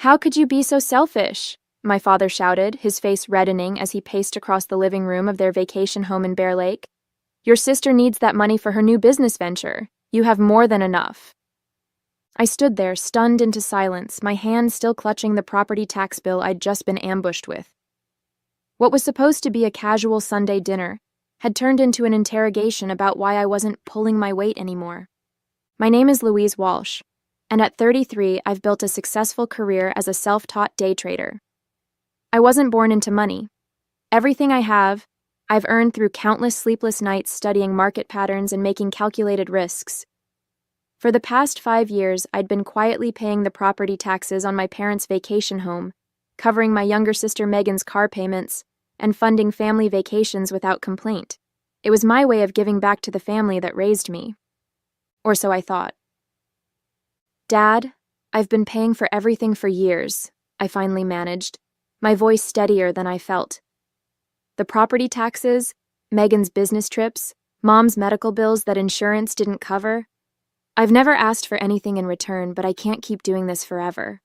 How could you be so selfish? My father shouted, his face reddening as he paced across the living room of their vacation home in Bear Lake. Your sister needs that money for her new business venture. You have more than enough. I stood there, stunned into silence, my hand still clutching the property tax bill I'd just been ambushed with. What was supposed to be a casual Sunday dinner had turned into an interrogation about why I wasn't pulling my weight anymore. My name is Louise Walsh, and at 33, I've built a successful career as a self-taught day trader. I wasn't born into money. Everything I have, I've earned through countless sleepless nights studying market patterns and making calculated risks. For the past 5 years, I'd been quietly paying the property taxes on my parents' vacation home, covering my younger sister Megan's car payments, and funding family vacations without complaint. It was my way of giving back to the family that raised me. Or so I thought. Dad, I've been paying for everything for years, I finally managed, my voice steadier than I felt. The property taxes, Megan's business trips, Mom's medical bills that insurance didn't cover. I've never asked for anything in return, but I can't keep doing this forever.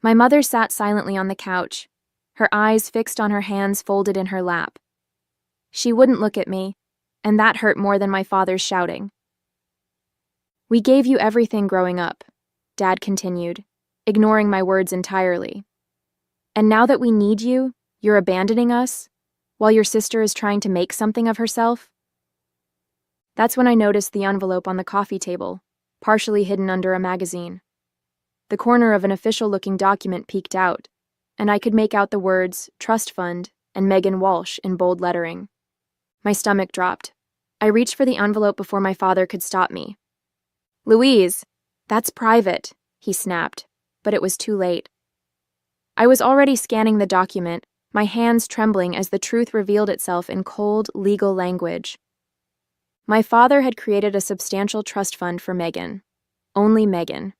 My mother sat silently on the couch, her eyes fixed on her hands folded in her lap. She wouldn't look at me, and that hurt more than my father's shouting. We gave you everything growing up, Dad continued, ignoring my words entirely. And now that we need you, you're abandoning us, while your sister is trying to make something of herself? That's when I noticed the envelope on the coffee table, partially hidden under a magazine. The corner of an official-looking document peeked out, and I could make out the words, Trust Fund, and Megan Walsh in bold lettering. My stomach dropped. I reached for the envelope before my father could stop me. Louise, that's private, he snapped, but it was too late. I was already scanning the document, my hands trembling as the truth revealed itself in cold, legal language. My father had created a substantial trust fund for Megan. Only Megan.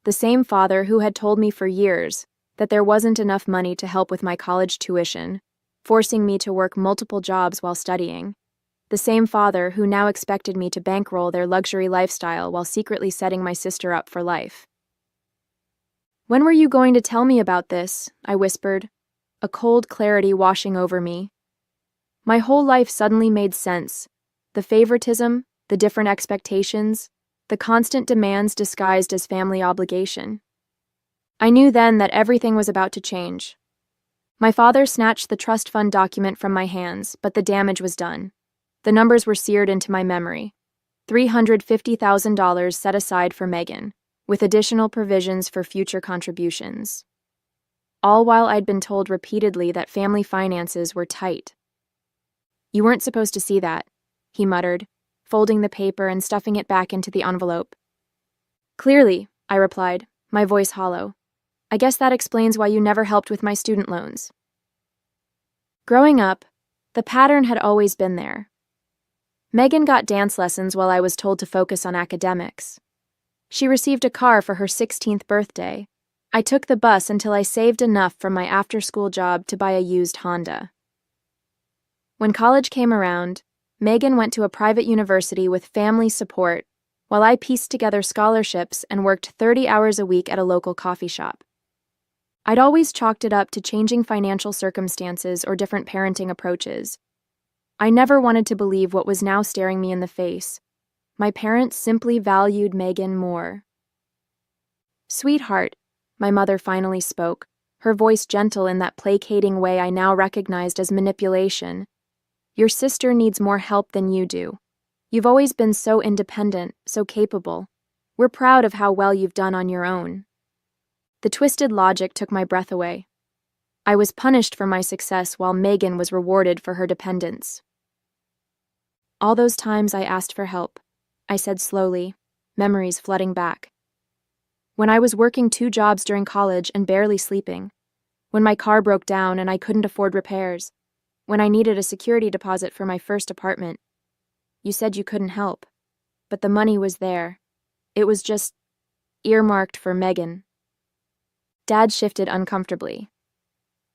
The same father who had told me for years that there wasn't enough money to help with my college tuition, forcing me to work multiple jobs while studying. The same father who now expected me to bankroll their luxury lifestyle while secretly setting my sister up for life. When were you going to tell me about this? I whispered, a cold clarity washing over me. My whole life suddenly made sense. The favoritism, the different expectations, the constant demands disguised as family obligation. I knew then that everything was about to change. My father snatched the trust fund document from my hands, but the damage was done. The numbers were seared into my memory. $350,000 set aside for Megan, with additional provisions for future contributions. All while I'd been told repeatedly that family finances were tight. You weren't supposed to see that, he muttered, folding the paper and stuffing it back into the envelope. Clearly, I replied, my voice hollow. I guess that explains why you never helped with my student loans. Growing up, the pattern had always been there. Megan got dance lessons while I was told to focus on academics. She received a car for her 16th birthday. I took the bus until I saved enough from my after-school job to buy a used Honda. When college came around, Megan went to a private university with family support, while I pieced together scholarships and worked 30 hours a week at a local coffee shop. I'd always chalked it up to changing financial circumstances or different parenting approaches. I never wanted to believe what was now staring me in the face. My parents simply valued Megan more. Sweetheart, my mother finally spoke, her voice gentle in that placating way I now recognized as manipulation. Your sister needs more help than you do. You've always been so independent, so capable. We're proud of how well you've done on your own. The twisted logic took my breath away. I was punished for my success while Megan was rewarded for her dependence. All those times I asked for help, I said slowly, memories flooding back. When I was working 2 jobs during college and barely sleeping. When my car broke down and I couldn't afford repairs. When I needed a security deposit for my first apartment. You said you couldn't help. But the money was there. It was just earmarked for Megan. Dad shifted uncomfortably.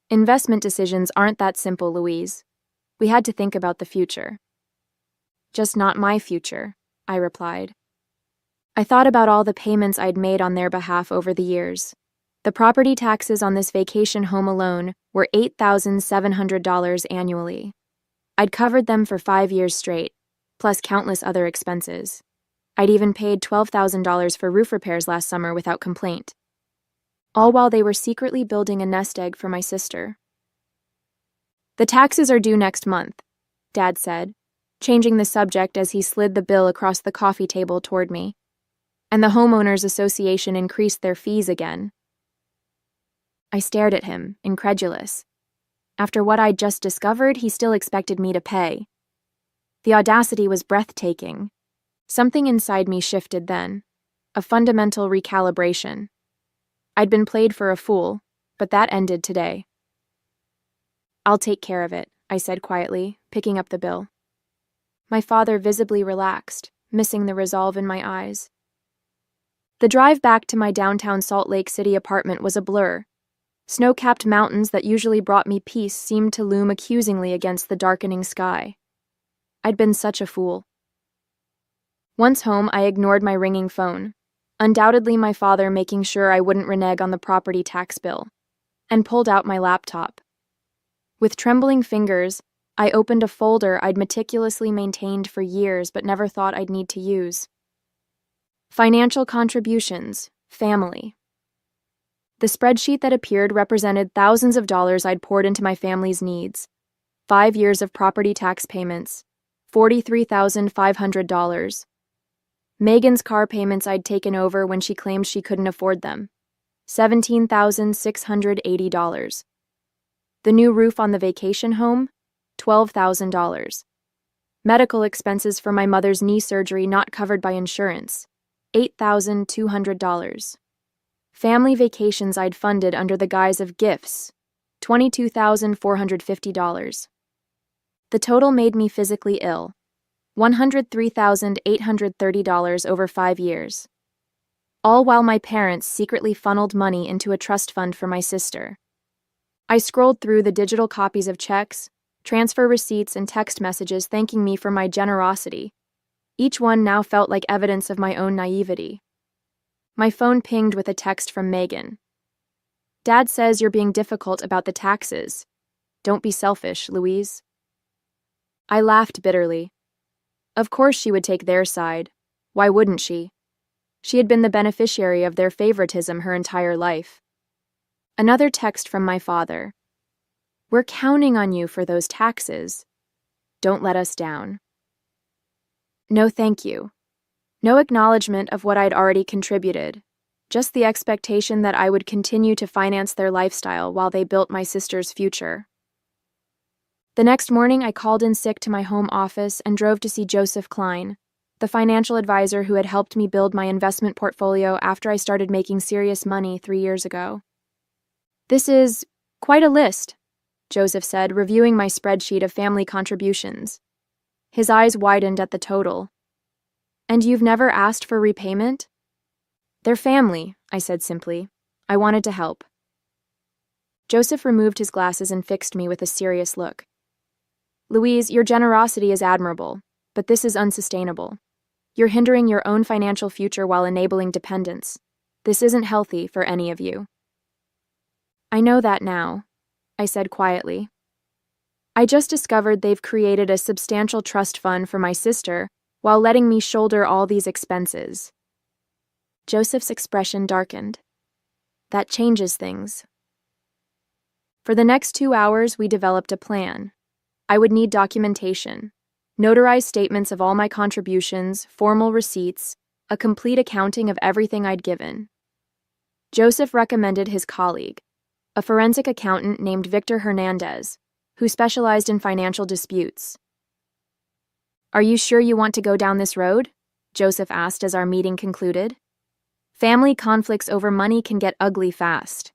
Investment decisions aren't that simple, Louise. We had to think about the future. Just not my future, I replied. I thought about all the payments I'd made on their behalf over the years. The property taxes on this vacation home alone were $8,700 annually. I'd covered them for 5 years straight, plus countless other expenses. I'd even paid $12,000 for roof repairs last summer without complaint. All while they were secretly building a nest egg for my sister. The taxes are due next month, Dad said, changing the subject as he slid the bill across the coffee table toward me. And the homeowners association increased their fees again. I stared at him, incredulous. After what I'd just discovered, he still expected me to pay. The audacity was breathtaking. Something inside me shifted then, a fundamental recalibration. I'd been played for a fool, but that ended today. I'll take care of it, I said quietly, picking up the bill. My father visibly relaxed, missing the resolve in my eyes. The drive back to my downtown Salt Lake City apartment was a blur. Snow-capped mountains that usually brought me peace seemed to loom accusingly against the darkening sky. I'd been such a fool. Once home, I ignored my ringing phone, undoubtedly my father making sure I wouldn't renege on the property tax bill, and pulled out my laptop. With trembling fingers, I opened a folder I'd meticulously maintained for years but never thought I'd need to use. Financial contributions, family. The spreadsheet that appeared represented thousands of dollars I'd poured into my family's needs. 5 years of property tax payments, $43,500. Megan's car payments I'd taken over when she claimed she couldn't afford them, $17,680. The new roof on the vacation home, $12,000. Medical expenses for my mother's knee surgery not covered by insurance, $8,200. Family vacations I'd funded under the guise of gifts, $22,450. The total made me physically ill, $103,830 over 5 years. All while my parents secretly funneled money into a trust fund for my sister. I scrolled through the digital copies of checks, transfer receipts, and text messages thanking me for my generosity. Each one now felt like evidence of my own naivety. My phone pinged with a text from Megan. Dad says you're being difficult about the taxes. Don't be selfish, Louise. I laughed bitterly. Of course she would take their side. Why wouldn't she? She had been the beneficiary of their favoritism her entire life. Another text from my father. We're counting on you for those taxes. Don't let us down. No thank you. No acknowledgement of what I'd already contributed, just the expectation that I would continue to finance their lifestyle while they built my sister's future. The next morning, I called in sick to my home office and drove to see Joseph Klein, the financial advisor who had helped me build my investment portfolio after I started making serious money 3 years ago. This is quite a list, Joseph said, reviewing my spreadsheet of family contributions. His eyes widened at the total. And you've never asked for repayment? They're family, I said simply. I wanted to help. Joseph removed his glasses and fixed me with a serious look. Louise, your generosity is admirable, but this is unsustainable. You're hindering your own financial future while enabling dependence. This isn't healthy for any of you. I know that now, I said quietly. I just discovered they've created a substantial trust fund for my sister while letting me shoulder all these expenses. Joseph's expression darkened. That changes things. For the next 2 hours, we developed a plan. I would need documentation, notarized statements of all my contributions, formal receipts, a complete accounting of everything I'd given. Joseph recommended his colleague, a forensic accountant named Victor Hernandez, who specialized in financial disputes. Are you sure you want to go down this road? Joseph asked as our meeting concluded. Family conflicts over money can get ugly fast.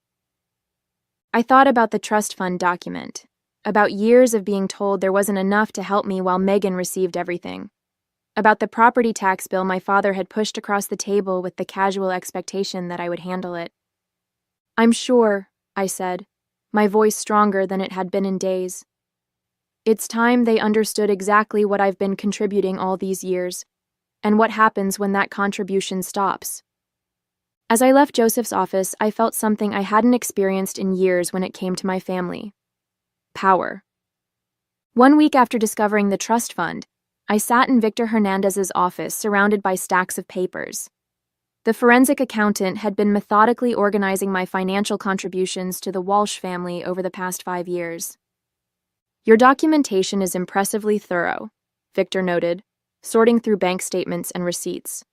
I thought about the trust fund document, about years of being told there wasn't enough to help me while Megan received everything, about the property tax bill my father had pushed across the table with the casual expectation that I would handle it. I'm sure, I said, my voice stronger than it had been in days. It's time they understood exactly what I've been contributing all these years, and what happens when that contribution stops. As I left Joseph's office, I felt something I hadn't experienced in years when it came to my family. Power. 1 week after discovering the trust fund, I sat in Victor Hernandez's office surrounded by stacks of papers. The forensic accountant had been methodically organizing my financial contributions to the Walsh family over the past 5 years. "Your documentation is impressively thorough," Victor noted, sorting through bank statements and receipts.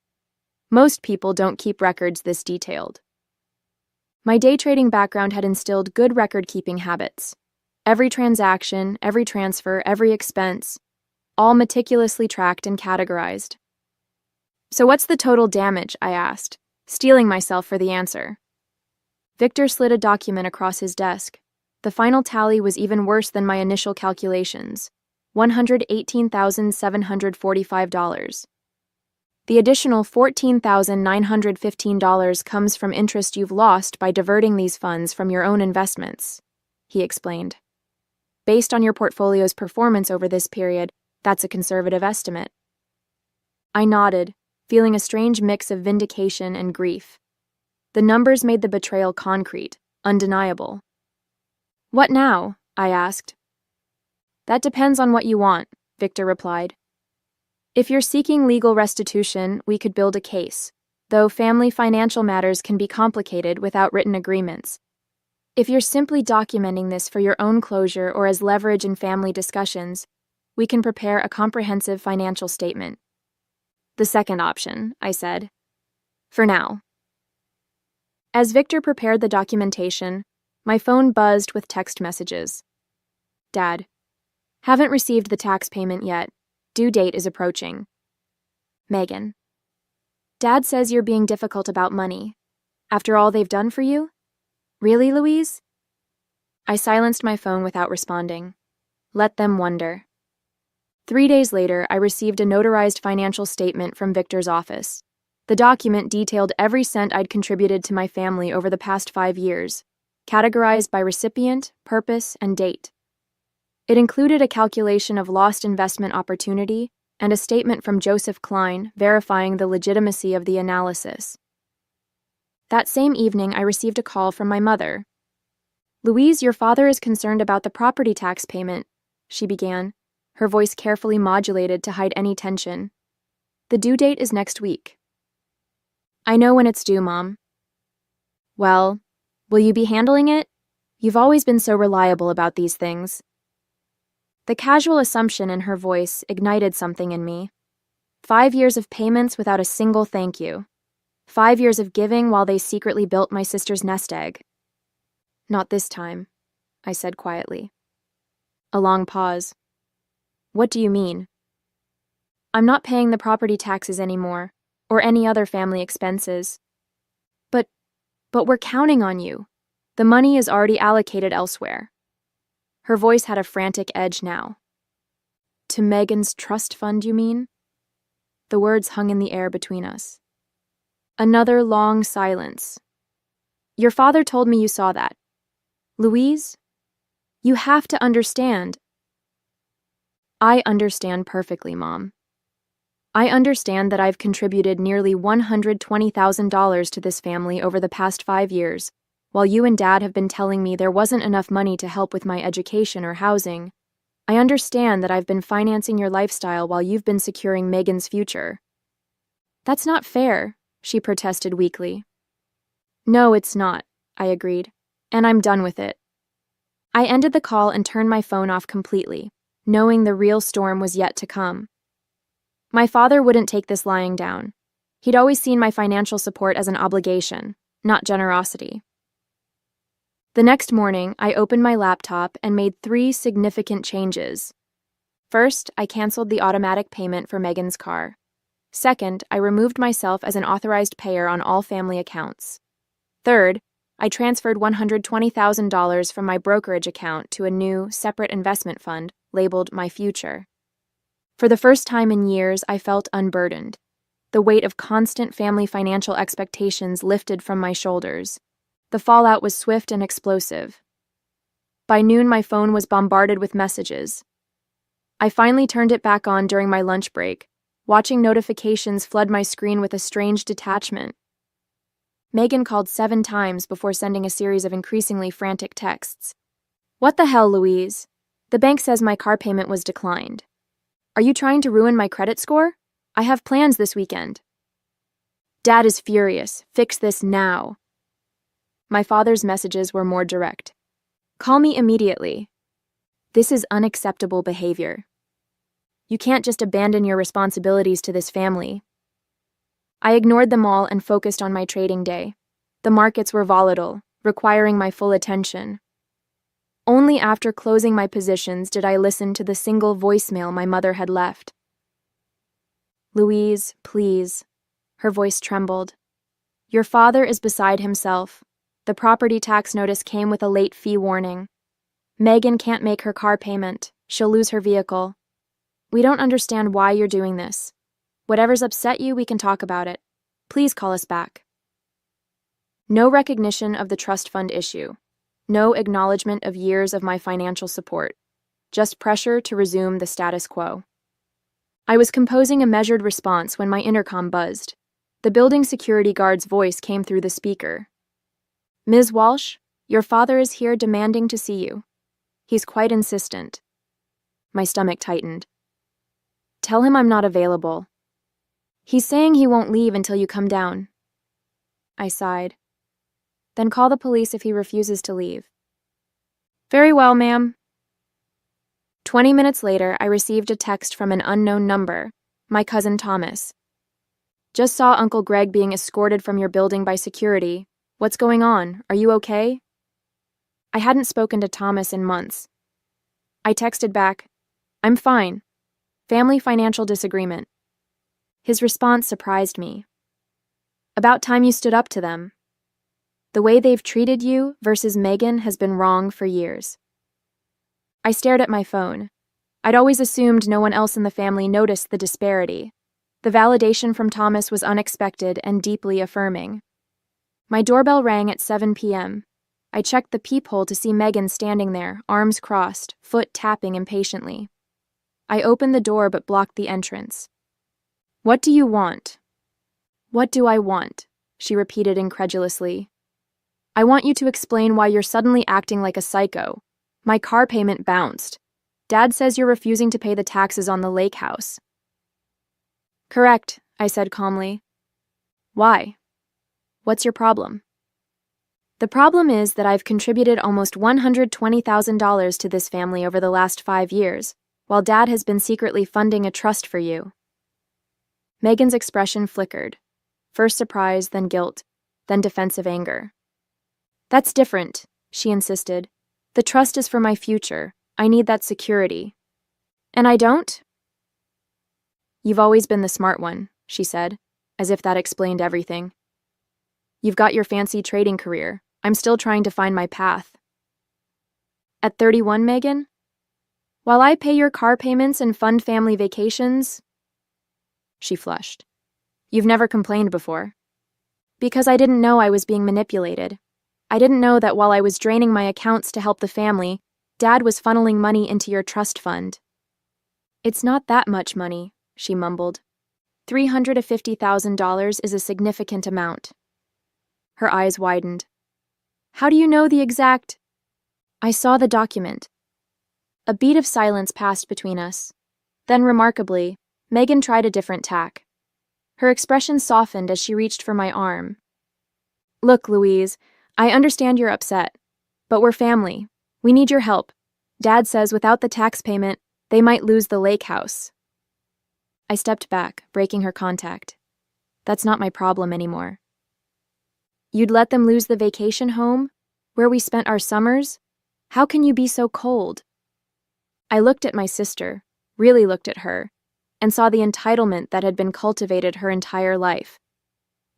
"Most people don't keep records this detailed." My day trading background had instilled good record-keeping habits. Every transaction, every transfer, every expense, all meticulously tracked and categorized. "So what's the total damage?" I asked, steeling myself for the answer. Victor slid a document across his desk. The final tally was even worse than my initial calculations: $118,745. The additional $14,915 comes from interest you've lost by diverting these funds from your own investments," he explained. "Based on your portfolio's performance over this period, that's a conservative estimate." I nodded, feeling a strange mix of vindication and grief. The numbers made the betrayal concrete, undeniable. "What now?" I asked. "That depends on what you want," Victor replied. "If you're seeking legal restitution, we could build a case, though family financial matters can be complicated without written agreements. If you're simply documenting this for your own closure or as leverage in family discussions, we can prepare a comprehensive financial statement." "The second option," I said. "For now." As Victor prepared the documentation, my phone buzzed with text messages. "Dad, haven't received the tax payment yet. Due date is approaching. Megan. Dad says you're being difficult about money. After all they've done for you? Really, Louise?" I silenced my phone without responding. Let them wonder. 3 days later, I received a notarized financial statement from Victor's office. The document detailed every cent I'd contributed to my family over the past 5 years, categorized by recipient, purpose, and date. It included a calculation of lost investment opportunity and a statement from Joseph Klein verifying the legitimacy of the analysis. That same evening, I received a call from my mother. "Louise, your father is concerned about the property tax payment," she began, her voice carefully modulated to hide any tension. "The due date is next week." "I know when it's due, Mom." "Well, will you be handling it? You've always been so reliable about these things." The casual assumption in her voice ignited something in me. 5 years of payments without a single thank you. 5 years of giving while they secretly built my sister's nest egg. "Not this time," I said quietly. A long pause. "What do you mean?" "I'm not paying the property taxes anymore, or any other family expenses." But we're counting on you. The money is already allocated elsewhere." Her voice had a frantic edge now. "To Megan's trust fund, you mean?" The words hung in the air between us. Another long silence. "Your father told me you saw that. Louise, you have to understand." "I understand perfectly, Mom. I understand that I've contributed nearly $120,000 to this family over the past 5 years, while you and Dad have been telling me there wasn't enough money to help with my education or housing. I understand that I've been financing your lifestyle while you've been securing Megan's future." "That's not fair," she protested weakly. "No, it's not," I agreed, "and I'm done with it." I ended the call and turned my phone off completely, knowing the real storm was yet to come. My father wouldn't take this lying down. He'd always seen my financial support as an obligation, not generosity. The next morning, I opened my laptop and made 3 significant changes. First, I canceled the automatic payment for Megan's car. Second, I removed myself as an authorized payer on all family accounts. Third, I transferred $120,000 from my brokerage account to a new, separate investment fund labeled My Future. For the first time in years, I felt unburdened. The weight of constant family financial expectations lifted from my shoulders. The fallout was swift and explosive. By noon, my phone was bombarded with messages. I finally turned it back on during my lunch break, watching notifications flood my screen with a strange detachment. Megan called 7 times before sending a series of increasingly frantic texts. What the hell, Louise? The bank says my car payment was declined. Are you trying to ruin my credit score? I have plans this weekend. Dad is furious. Fix this now. My father's messages were more direct. Call me immediately. This is unacceptable behavior. You can't just abandon your responsibilities to this family. I ignored them all and focused on my trading day. The markets were volatile, requiring my full attention. Only after closing my positions did I listen to the single voicemail my mother had left. Louise, please. Her voice trembled. Your father is beside himself. The property tax notice came with a late fee warning. Megan can't make her car payment. She'll lose her vehicle. We don't understand why you're doing this. Whatever's upset you, we can talk about it. Please call us back. No recognition of the trust fund issue. No acknowledgement of years of my financial support. Just pressure to resume the status quo. I was composing a measured response when my intercom buzzed. The building security guard's voice came through the speaker. Ms. Walsh, your father is here demanding to see you. He's quite insistent. My stomach tightened. Tell him I'm not available. He's saying he won't leave until you come down. I sighed. Then call the police if he refuses to leave. Very well, ma'am. 20 minutes later, I received a text from an unknown number, my cousin Thomas. Just saw Uncle Greg being escorted from your building by security. What's going on? Are you okay? I hadn't spoken to Thomas in months. I texted back, I'm fine. Family financial disagreement. His response surprised me. About time you stood up to them. The way they've treated you versus Megan has been wrong for years. I stared at my phone. I'd always assumed no one else in the family noticed the disparity. The validation from Thomas was unexpected and deeply affirming. My doorbell rang at 7 p.m. I checked the peephole to see Megan standing there, arms crossed, foot tapping impatiently. I opened the door but blocked the entrance. What do you want? What do I want? She repeated incredulously. I want you to explain why you're suddenly acting like a psycho. My car payment bounced. Dad says you're refusing to pay the taxes on the lake house. Correct, I said calmly. Why? What's your problem? The problem is that I've contributed almost $120,000 to this family over the last 5 years, while Dad has been secretly funding a trust for you. Megan's expression flickered. First surprise, then guilt, then defensive anger. That's different, she insisted. The trust is for my future. I need that security. And I don't? You've always been the smart one, she said, as if that explained everything. You've got your fancy trading career. I'm still trying to find my path. At 31, Megan? While I pay your car payments and fund family vacations? She flushed. You've never complained before. Because I didn't know I was being manipulated. I didn't know that while I was draining my accounts to help the family, Dad was funneling money into your trust fund. It's not that much money, she mumbled. $350,000 is a significant amount. Her eyes widened. How do you know the exact? I saw the document. A beat of silence passed between us. Then, remarkably, Megan tried a different tack. Her expression softened as she reached for my arm. Look, Louise, I understand you're upset, but we're family. We need your help. Dad says without the tax payment, they might lose the lake house. I stepped back, breaking her contact. That's not my problem anymore. You'd let them lose the vacation home, where we spent our summers? How can you be so cold? I looked at my sister, really looked at her, and saw the entitlement that had been cultivated her entire life.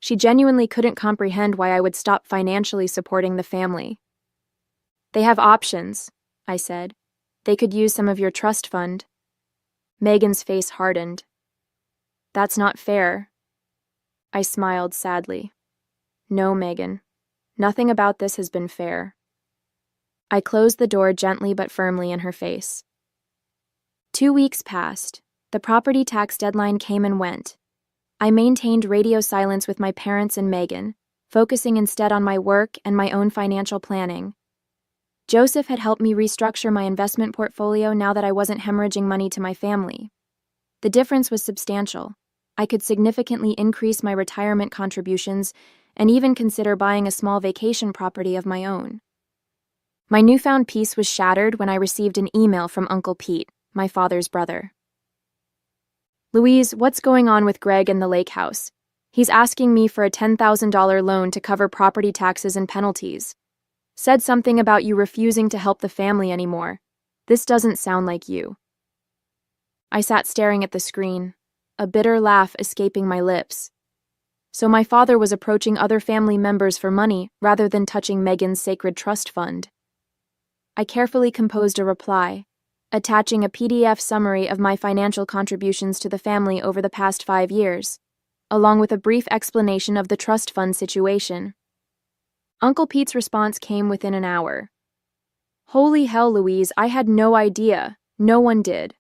She genuinely couldn't comprehend why I would stop financially supporting the family. They have options, I said. They could use some of your trust fund. Megan's face hardened. That's not fair. I smiled sadly. No, Megan. Nothing about this has been fair. I closed the door gently but firmly in her face. 2 weeks passed. The property tax deadline came and went. I maintained radio silence with my parents and Megan, focusing instead on my work and my own financial planning. Joseph had helped me restructure my investment portfolio now that I wasn't hemorrhaging money to my family. The difference was substantial. I could significantly increase my retirement contributions and even consider buying a small vacation property of my own. My newfound peace was shattered when I received an email from Uncle Pete, my father's brother. "Louise, what's going on with Greg and the lake house? He's asking me for a $10,000 loan to cover property taxes and penalties. Said something about you refusing to help the family anymore. This doesn't sound like you." I sat staring at the screen, a bitter laugh escaping my lips. So my father was approaching other family members for money rather than touching Megan's sacred trust fund. I carefully composed a reply, attaching a PDF summary of my financial contributions to the family over the past 5 years, along with a brief explanation of the trust fund situation. Uncle Pete's response came within an hour. "Holy hell, Louise, I had no idea. No one did.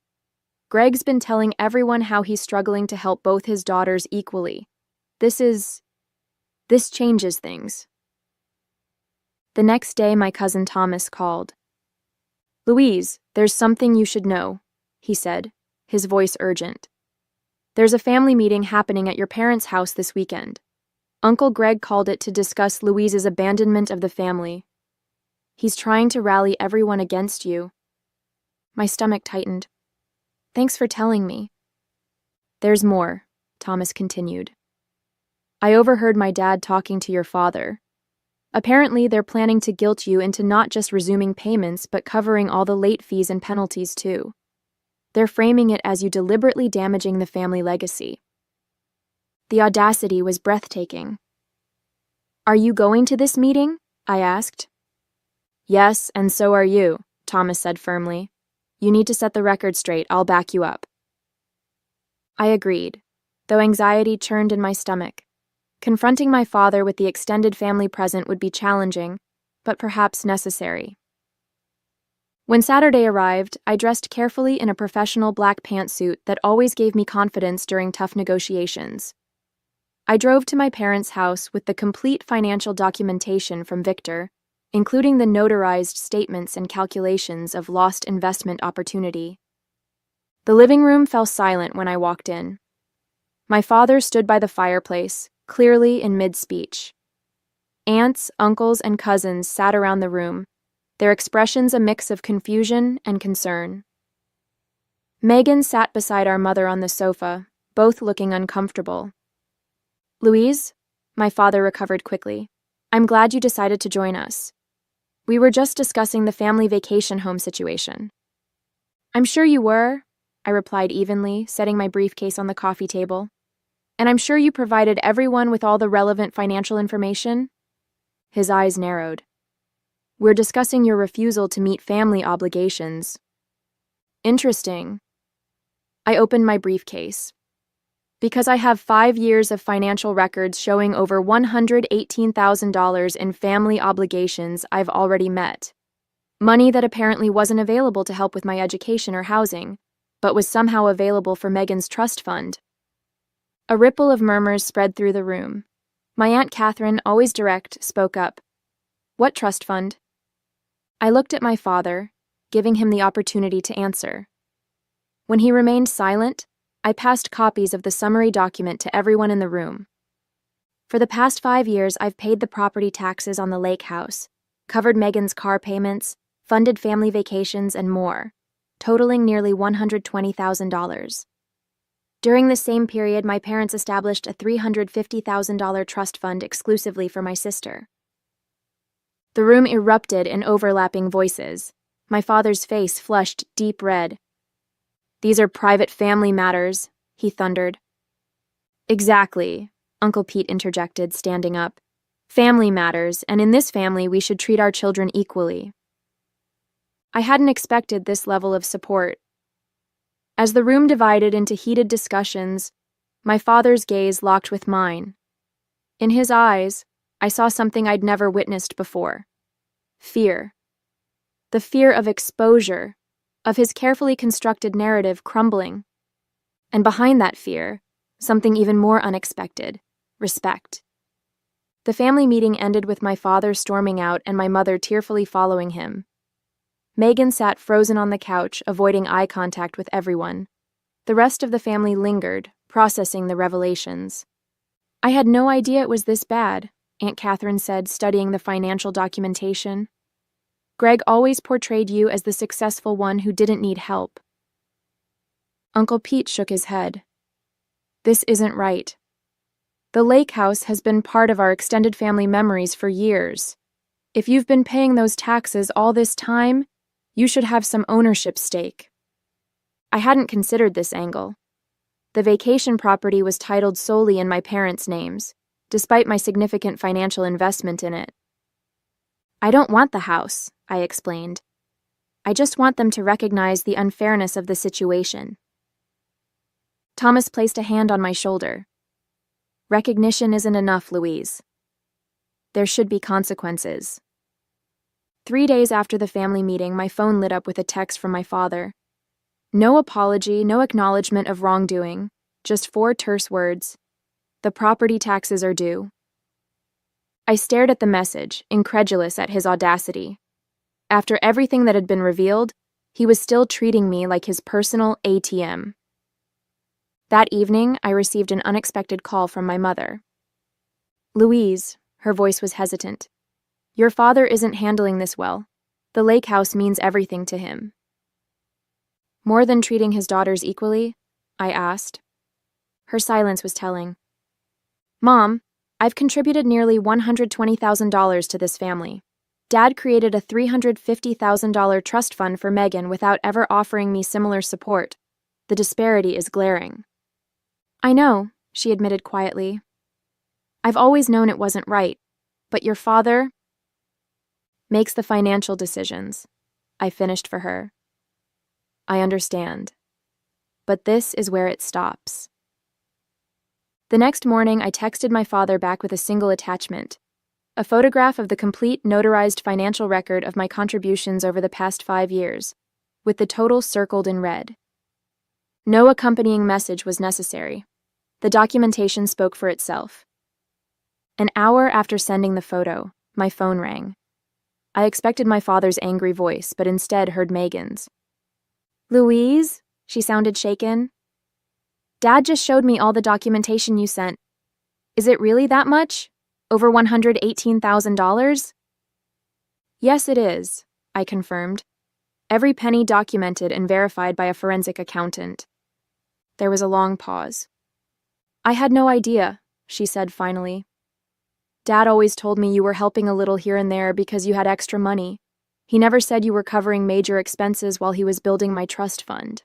Greg's been telling everyone how he's struggling to help both his daughters equally. This changes things." The next day, my cousin Thomas called. "Louise, there's something you should know," he said, his voice urgent. "There's a family meeting happening at your parents' house this weekend. Uncle Greg called it to discuss Louise's abandonment of the family. He's trying to rally everyone against you." My stomach tightened. "Thanks for telling me." "There's more," Thomas continued. "I overheard my dad talking to your father. Apparently, they're planning to guilt you into not just resuming payments, but covering all the late fees and penalties too. They're framing it as you deliberately damaging the family legacy." The audacity was breathtaking. "Are you going to this meeting?" I asked. "Yes, and so are you," Thomas said firmly. "You need to set the record straight. I'll back you up." I agreed, though anxiety churned in my stomach. Confronting my father with the extended family present would be challenging, but perhaps necessary. When Saturday arrived, I dressed carefully in a professional black pantsuit that always gave me confidence during tough negotiations. I drove to my parents' house with the complete financial documentation from Victor, including the notarized statements and calculations of lost investment opportunity. The living room fell silent when I walked in. My father stood by the fireplace, clearly in mid-speech. Aunts, uncles, and cousins sat around the room, their expressions a mix of confusion and concern. Megan sat beside our mother on the sofa, both looking uncomfortable. "Louise," my father recovered quickly, "I'm glad you decided to join us. We were just discussing the family vacation home situation." "I'm sure you were," I replied evenly, setting my briefcase on the coffee table. "And I'm sure you provided everyone with all the relevant financial information?" His eyes narrowed. "We're discussing your refusal to meet family obligations." "Interesting." I opened my briefcase. "Because I have 5 years of financial records showing over $118,000 in family obligations I've already met. Money that apparently wasn't available to help with my education or housing, but was somehow available for Megan's trust fund." A ripple of murmurs spread through the room. My Aunt Catherine, always direct, spoke up. "What trust fund?" I looked at my father, giving him the opportunity to answer. When he remained silent, I passed copies of the summary document to everyone in the room. "For the past 5 years, I've paid the property taxes on the lake house, covered Megan's car payments, funded family vacations, and more, totaling nearly $120,000. During the same period, my parents established a $350,000 trust fund exclusively for my sister." The room erupted in overlapping voices. My father's face flushed deep red. "These are private family matters," he thundered. "Exactly," Uncle Pete interjected, standing up. "Family matters, and in this family we should treat our children equally." I hadn't expected this level of support. As the room divided into heated discussions, my father's gaze locked with mine. In his eyes, I saw something I'd never witnessed before. Fear. The fear of exposure, of his carefully constructed narrative crumbling. And behind that fear, something even more unexpected: respect. The family meeting ended with my father storming out and my mother tearfully following him. Megan sat frozen on the couch, avoiding eye contact with everyone. The rest of the family lingered, processing the revelations. "I had no idea it was this bad," Aunt Catherine said, studying the financial documentation. "Greg always portrayed you as the successful one who didn't need help." Uncle Pete shook his head. "This isn't right. The lake house has been part of our extended family memories for years. If you've been paying those taxes all this time, you should have some ownership stake." I hadn't considered this angle. The vacation property was titled solely in my parents' names, despite my significant financial investment in it. "I don't want the house," I explained. "I just want them to recognize the unfairness of the situation." Thomas placed a hand on my shoulder. "Recognition isn't enough, Louise. There should be consequences." 3 days after the family meeting, my phone lit up with a text from my father. No apology, no acknowledgement of wrongdoing, just 4 terse words. "The property taxes are due." I stared at the message, incredulous at his audacity. After everything that had been revealed, he was still treating me like his personal ATM. That evening, I received an unexpected call from my mother. "Louise," her voice was hesitant, "your father isn't handling this well. The lake house means everything to him." "More than treating his daughters equally?" I asked. Her silence was telling. "Mom, I've contributed nearly $120,000 to this family. Dad created a $350,000 trust fund for Megan without ever offering me similar support. The disparity is glaring." "I know," she admitted quietly. "I've always known it wasn't right, but your father makes the financial decisions," I finished for her. "I understand. But this is where it stops." The next morning, I texted my father back with a single attachment: a photograph of the complete notarized financial record of my contributions over the past 5 years, with the total circled in red. No accompanying message was necessary. The documentation spoke for itself. An hour after sending the photo, my phone rang. I expected my father's angry voice, but instead heard Megan's. "Louise?" She sounded shaken. "Dad just showed me all the documentation you sent. Is it really that much? Over $118,000? "Yes, it is," I confirmed. "Every penny documented and verified by a forensic accountant." There was a long pause. "I had no idea," she said finally. "Dad always told me you were helping a little here and there because you had extra money. He never said you were covering major expenses while he was building my trust fund."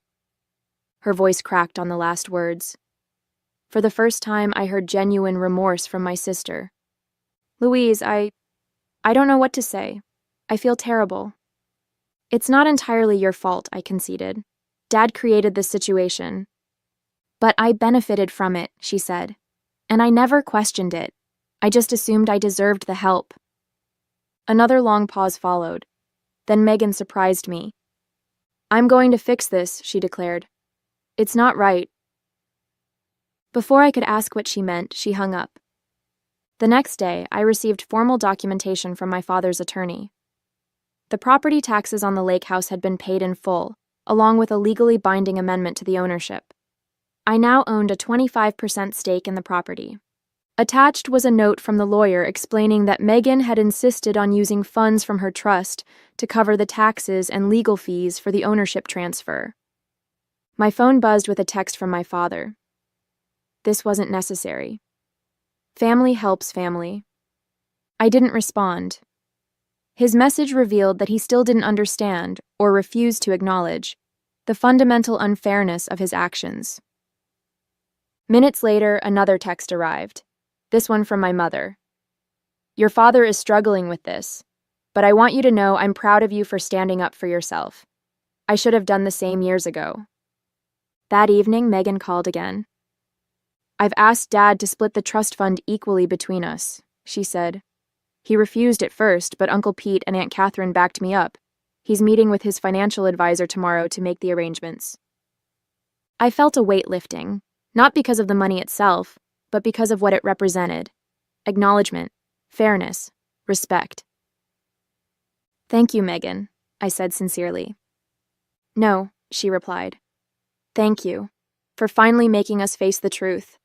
Her voice cracked on the last words. For the first time, I heard genuine remorse from my sister. "Louise, I don't know what to say. I feel terrible." "It's not entirely your fault," I conceded. "Dad created this situation." "But I benefited from it," she said. "And I never questioned it. I just assumed I deserved the help." Another long pause followed. Then Megan surprised me. "I'm going to fix this," she declared. "It's not right." Before I could ask what she meant, she hung up. The next day, I received formal documentation from my father's attorney. The property taxes on the lake house had been paid in full, along with a legally binding amendment to the ownership. I now owned a 25% stake in the property. Attached was a note from the lawyer explaining that Megan had insisted on using funds from her trust to cover the taxes and legal fees for the ownership transfer. My phone buzzed with a text from my father. This wasn't necessary. Family helps family. I didn't respond. His message revealed that he still didn't understand, or refused to acknowledge, the fundamental unfairness of his actions. Minutes later, another text arrived. This one from my mother. "Your father is struggling with this, but I want you to know I'm proud of you for standing up for yourself. I should have done the same years ago." That evening, Megan called again. "I've asked Dad to split the trust fund equally between us," she said. "He refused at first, but Uncle Pete and Aunt Catherine backed me up. He's meeting with his financial advisor tomorrow to make the arrangements." I felt a weight lifting, not because of the money itself, but because of what it represented. Acknowledgement, fairness, respect. Thank you, Megan, I said sincerely. No, she replied. Thank you for finally making us face the truth.